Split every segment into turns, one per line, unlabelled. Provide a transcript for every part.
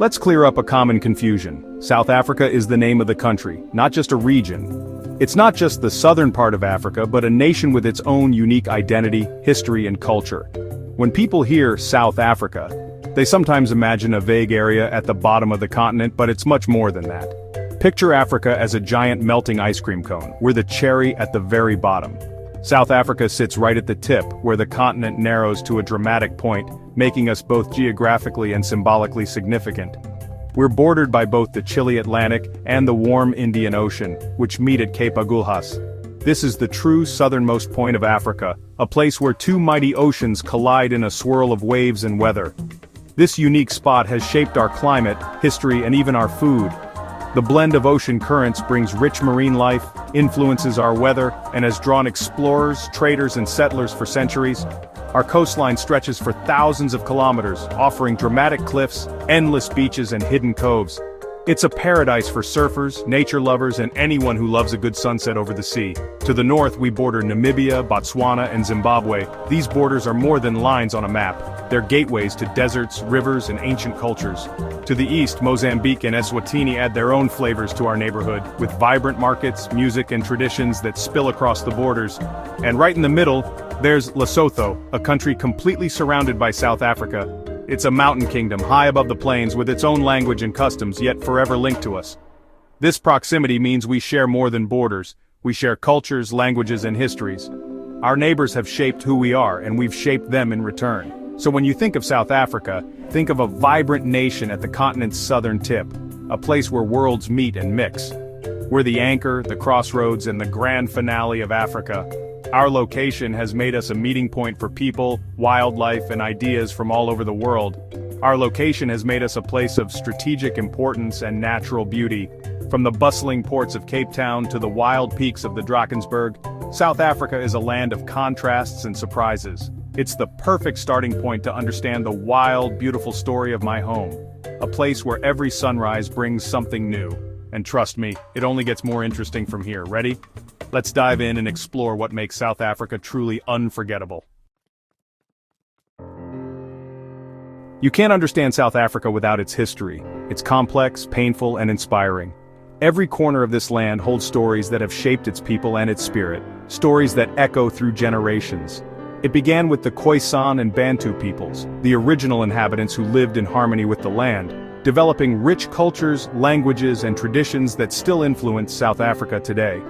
Let's clear up a common confusion. South Africa is the name of the country, not just a region. It's not just the southern part of Africa, but a nation with its own unique identity, history, and culture. When people hear South Africa, they sometimes imagine a vague area at the bottom of the continent, but it's much more than that. Picture Africa as a giant melting ice cream cone. We're the cherry at the very bottom. South Africa sits right at the tip, where the continent narrows to a dramatic point, making us both geographically and symbolically significant. We're bordered by both the chilly Atlantic and the warm Indian Ocean, which meet at Cape Agulhas. This is the true southernmost point of Africa, a place where two mighty oceans collide in a swirl of waves and weather. This unique spot has shaped our climate, history, and even our food. The blend of ocean currents brings rich marine life, influences our weather, and has drawn explorers, traders, and settlers for centuries. Our coastline stretches for thousands of kilometers, offering dramatic cliffs, endless beaches, and hidden coves. It's a paradise for surfers, nature lovers, and anyone who loves a good sunset over the sea. To the north, we border Namibia, Botswana, and Zimbabwe. These borders are more than lines on a map. They're gateways to deserts, rivers, and ancient cultures. To the east, Mozambique and Eswatini add their own flavors to our neighborhood, with vibrant markets, music, and traditions that spill across the borders. And right in the middle, there's Lesotho, a country completely surrounded by South Africa. It's a mountain kingdom high above the plains with its own language and customs, yet forever linked to us. This proximity means we share more than borders. We share cultures, languages, and histories. Our neighbors have shaped who we are, and we've shaped them in return. So when you think of South Africa, think of a vibrant nation at the continent's southern tip, a place where worlds meet and mix. We're the anchor, the crossroads, and the grand finale of Africa. Our location has made us a meeting point for people, wildlife, and ideas from all over the world. Our location has made us a place of strategic importance and natural beauty. From the bustling ports of Cape Town to the wild peaks of the Drakensberg, South Africa is a land of contrasts and surprises. It's the perfect starting point to understand the wild, beautiful story of my home. A place where every sunrise brings something new. And trust me, it only gets more interesting from here. Ready? Let's dive in and explore what makes South Africa truly unforgettable. You can't understand South Africa without its history. It's complex, painful, and inspiring. Every corner of this land holds stories that have shaped its people and its spirit, stories that echo through generations. It began with the Khoisan and Bantu peoples, the original inhabitants who lived in harmony with the land, developing rich cultures, languages, and traditions that still influence South Africa today.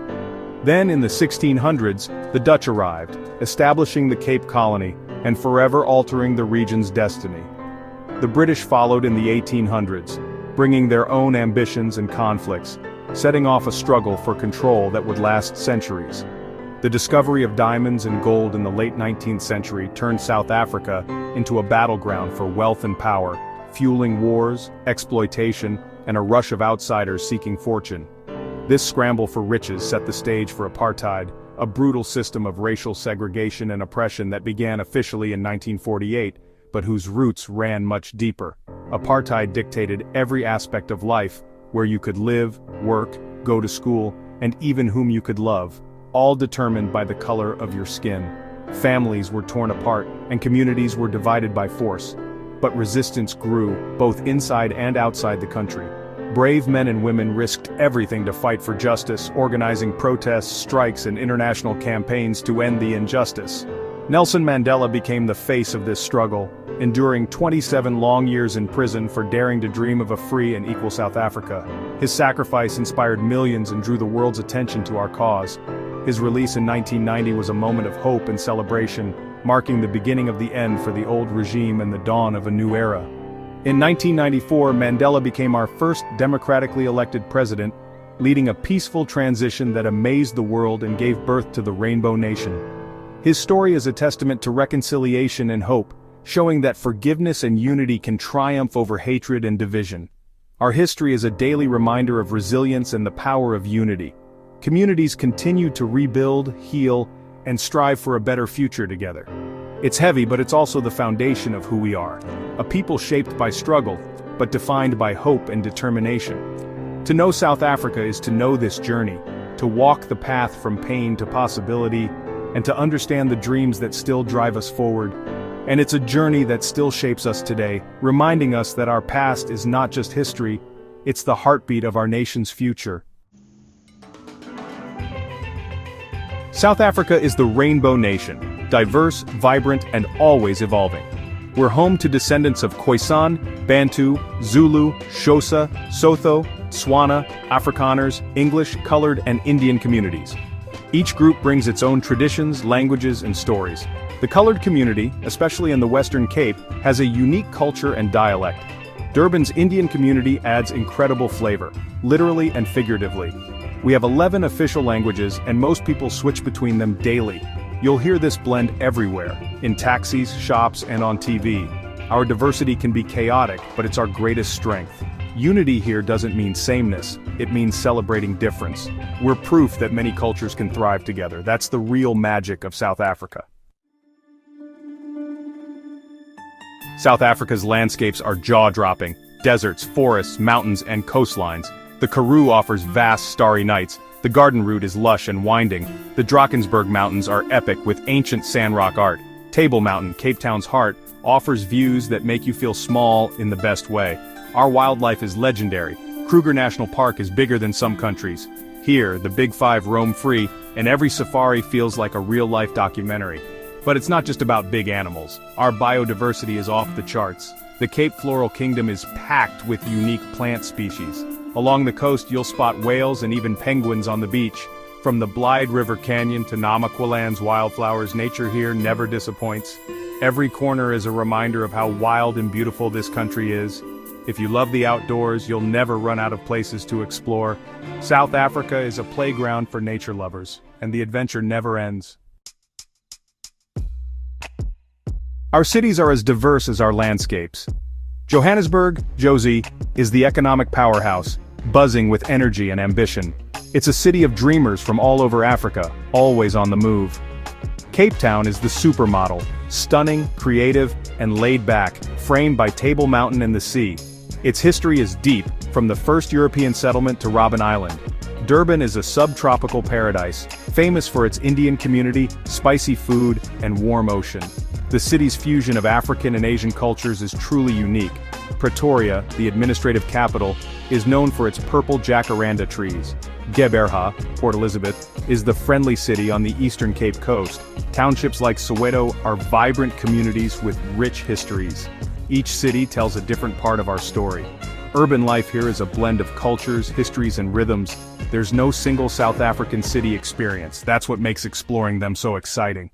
Then in the 1600s, the Dutch arrived, establishing the Cape Colony, and forever altering the region's destiny. The British followed in the 1800s, bringing their own ambitions and conflicts, setting off a struggle for control that would last centuries. The discovery of diamonds and gold in the late 19th century turned South Africa into a battleground for wealth and power, fueling wars, exploitation, and a rush of outsiders seeking fortune. This scramble for riches set the stage for apartheid, a brutal system of racial segregation and oppression that began officially in 1948, but whose roots ran much deeper. Apartheid dictated every aspect of life, where you could live, work, go to school, and even whom you could love, all determined by the color of your skin. Families were torn apart, and communities were divided by force. But resistance grew, both inside and outside the country. Brave men and women risked everything to fight for justice, organizing protests, strikes, and international campaigns to end the injustice. Nelson Mandela became the face of this struggle, enduring 27 long years in prison for daring to dream of a free and equal South Africa. His sacrifice inspired millions and drew the world's attention to our cause. His release in 1990 was a moment of hope and celebration, marking the beginning of the end for the old regime and the dawn of a new era. In 1994, Mandela became our first democratically elected president, leading a peaceful transition that amazed the world and gave birth to the Rainbow Nation. His story is a testament to reconciliation and hope, showing that forgiveness and unity can triumph over hatred and division. Our history is a daily reminder of resilience and the power of unity. Communities continue to rebuild, heal, and strive for a better future together. It's heavy, but it's also the foundation of who we are. A people shaped by struggle, but defined by hope and determination. To know South Africa is to know this journey, to walk the path from pain to possibility, and to understand the dreams that still drive us forward. And it's a journey that still shapes us today, reminding us that our past is not just history, it's the heartbeat of our nation's future. South Africa is the Rainbow Nation, diverse, vibrant, and always evolving. We're home to descendants of Khoisan, Bantu, Zulu, Xhosa, Sotho, Tswana, Afrikaners, English, colored, and Indian communities. Each group brings its own traditions, languages, and stories. The colored community, especially in the Western Cape, has a unique culture and dialect. Durban's Indian community adds incredible flavor, literally and figuratively. We have 11 official languages, and most people switch between them daily. You'll hear this blend everywhere, in taxis, shops, and on TV. Our diversity can be chaotic, but it's our greatest strength. Unity here doesn't mean sameness, it means celebrating difference. We're proof that many cultures can thrive together. That's the real magic of South Africa. South Africa's landscapes are jaw-dropping: deserts, forests, mountains, and coastlines. The Karoo offers vast starry nights. The Garden Route is lush and winding. The Drakensberg Mountains are epic with ancient sandrock art. Table Mountain, Cape Town's heart, offers views that make you feel small in the best way. Our wildlife is legendary. Kruger National Park is bigger than some countries. Here, the Big Five roam free, and every safari feels like a real-life documentary. But it's not just about big animals. Our biodiversity is off the charts. The Cape Floral Kingdom is packed with unique plant species. Along the coast you'll spot whales and even penguins on the beach. From the Blyde River Canyon to Namakwaland's wildflowers, nature here never disappoints. Every corner is a reminder of how wild and beautiful this country is. If you love the outdoors, you'll never run out of places to explore. South Africa is a playground for nature lovers, and the adventure never ends. Our cities are as diverse as our landscapes. Johannesburg, Jozi, is the economic powerhouse, buzzing with energy and ambition. It's a city of dreamers from all over Africa, always on the move. Cape Town is the supermodel, stunning, creative, and laid back, framed by Table Mountain and the sea. Its history is deep, from the first European settlement to Robben Island. Durban is a subtropical paradise, famous for its Indian community, spicy food, and warm ocean. The city's fusion of African and Asian cultures is truly unique. Pretoria, the administrative capital, is known for its purple jacaranda trees. Gqeberha, Port Elizabeth, is the friendly city on the eastern Cape Coast. Townships like Soweto are vibrant communities with rich histories. Each city tells a different part of our story. Urban life here is a blend of cultures, histories, and rhythms. There's no single South African city experience. That's what makes exploring them so exciting.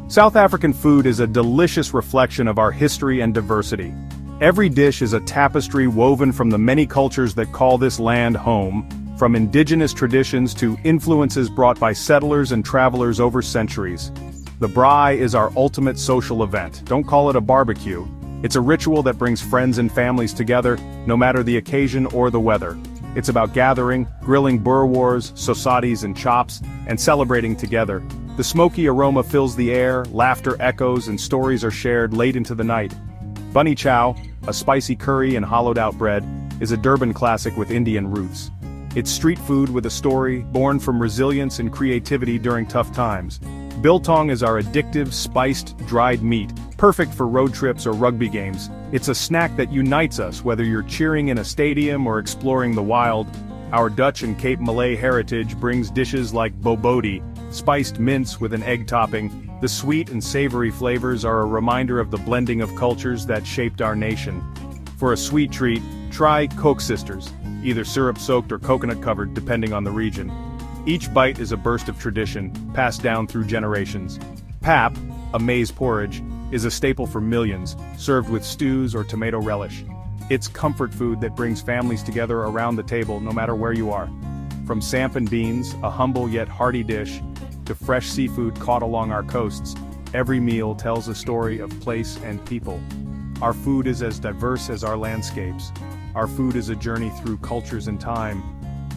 South African food is a delicious reflection of our history and diversity. Every dish is a tapestry woven from the many cultures that call this land home, from indigenous traditions to influences brought by settlers and travelers over centuries. The braai is our ultimate social event. Don't call it a barbecue. It's a ritual that brings friends and families together, no matter the occasion or the weather. It's about gathering, grilling boerewors, sosaties and chops, and celebrating together. The smoky aroma fills the air, laughter echoes, and stories are shared late into the night. Bunny chow, a spicy curry and hollowed-out bread, is a Durban classic with Indian roots. It's street food with a story, born from resilience and creativity during tough times. Biltong is our addictive, spiced, dried meat, perfect for road trips or rugby games. It's a snack that unites us, whether you're cheering in a stadium or exploring the wild. Our Dutch and Cape Malay heritage brings dishes like bobotie, spiced mince with an egg topping. The sweet and savory flavors are a reminder of the blending of cultures that shaped our nation. For a sweet treat, try Coke Sisters, either syrup-soaked or coconut-covered depending on the region. Each bite is a burst of tradition, passed down through generations. Pap, a maize porridge, is a staple for millions, served with stews or tomato relish. It's comfort food that brings families together around the table no matter where you are. From samp and beans, a humble yet hearty dish, to fresh seafood caught along our coasts, every meal tells a story of place and people. Our food is as diverse as our landscapes. Our food is a journey through cultures and time.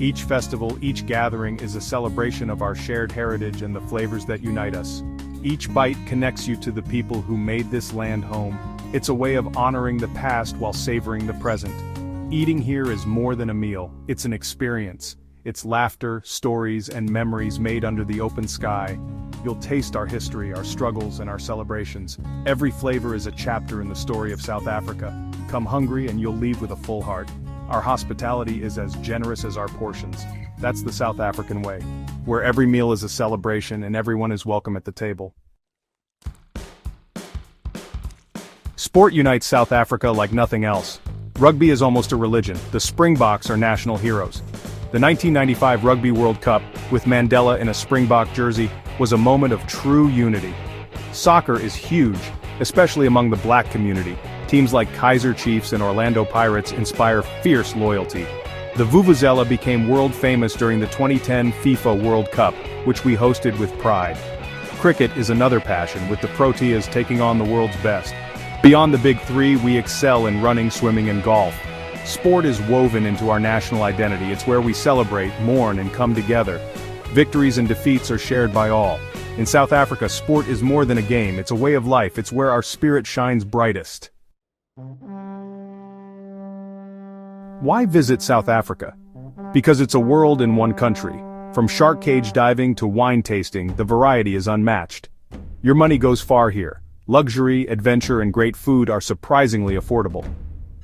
Each festival, each gathering is a celebration of our shared heritage and the flavors that unite us. Each bite connects you to the people who made this land home. It's a way of honoring the past while savoring the present. Eating here is more than a meal, it's an experience. It's laughter, stories, and memories made under the open sky. You'll taste our history, our struggles, and our celebrations. Every flavor is a chapter in the story of South Africa. Come hungry and you'll leave with a full heart. Our hospitality is as generous as our portions. That's the South African way, where every meal is a celebration and everyone is welcome at the table. Sport unites South Africa like nothing else. Rugby is almost a religion. The Springboks are national heroes. The 1995 Rugby World Cup, with Mandela in a Springbok jersey, was a moment of true unity. Soccer is huge, especially among the black community. Teams like Kaizer Chiefs and Orlando Pirates inspire fierce loyalty. The Vuvuzela became world famous during the 2010 FIFA World Cup, which we hosted with pride. Cricket is another passion, with the Proteas taking on the world's best. Beyond the big three, we excel in running, swimming, and golf. Sport is woven into our national identity. It's where we celebrate, mourn, and come together. Victories and defeats are shared by all. In South Africa, sport is more than a game, it's a way of life. It's where our spirit shines brightest. Why visit South Africa? Because it's a world in one country. From shark cage diving to wine tasting, the variety is unmatched. Your money goes far here. Luxury, adventure, and great food are surprisingly affordable.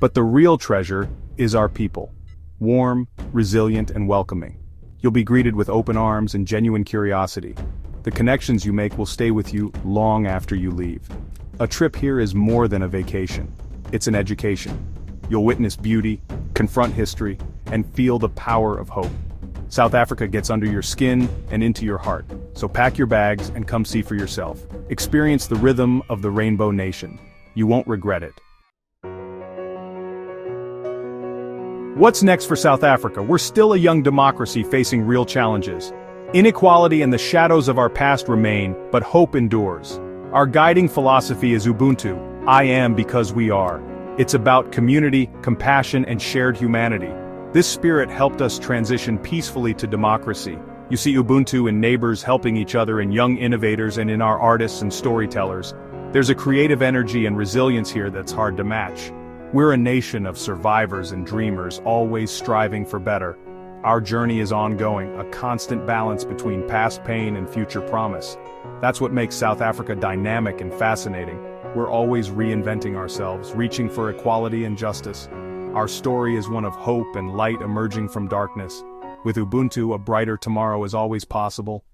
But the real treasure is our people. Warm, resilient, and welcoming. You'll be greeted with open arms and genuine curiosity. The connections you make will stay with you long after you leave. A trip here is more than a vacation. It's an education. You'll witness beauty, confront history, and feel the power of hope. South Africa gets under your skin and into your heart, so pack your bags and come see for yourself. Experience the rhythm of the Rainbow Nation. You won't regret it. What's next for South Africa? We're still a young democracy facing real challenges. Inequality and the shadows of our past remain, but hope endures. Our guiding philosophy is Ubuntu, I am because we are. It's about community, compassion, and shared humanity. This spirit helped us transition peacefully to democracy. You see Ubuntu in neighbors helping each other, in young innovators, and in our artists and storytellers. There's a creative energy and resilience here that's hard to match. We're a nation of survivors and dreamers, always striving for better. Our journey is ongoing, a constant balance between past pain and future promise. That's what makes South Africa dynamic and fascinating. We're always reinventing ourselves, reaching for equality and justice. Our story is one of hope and light emerging from darkness. With Ubuntu, a brighter tomorrow is always possible.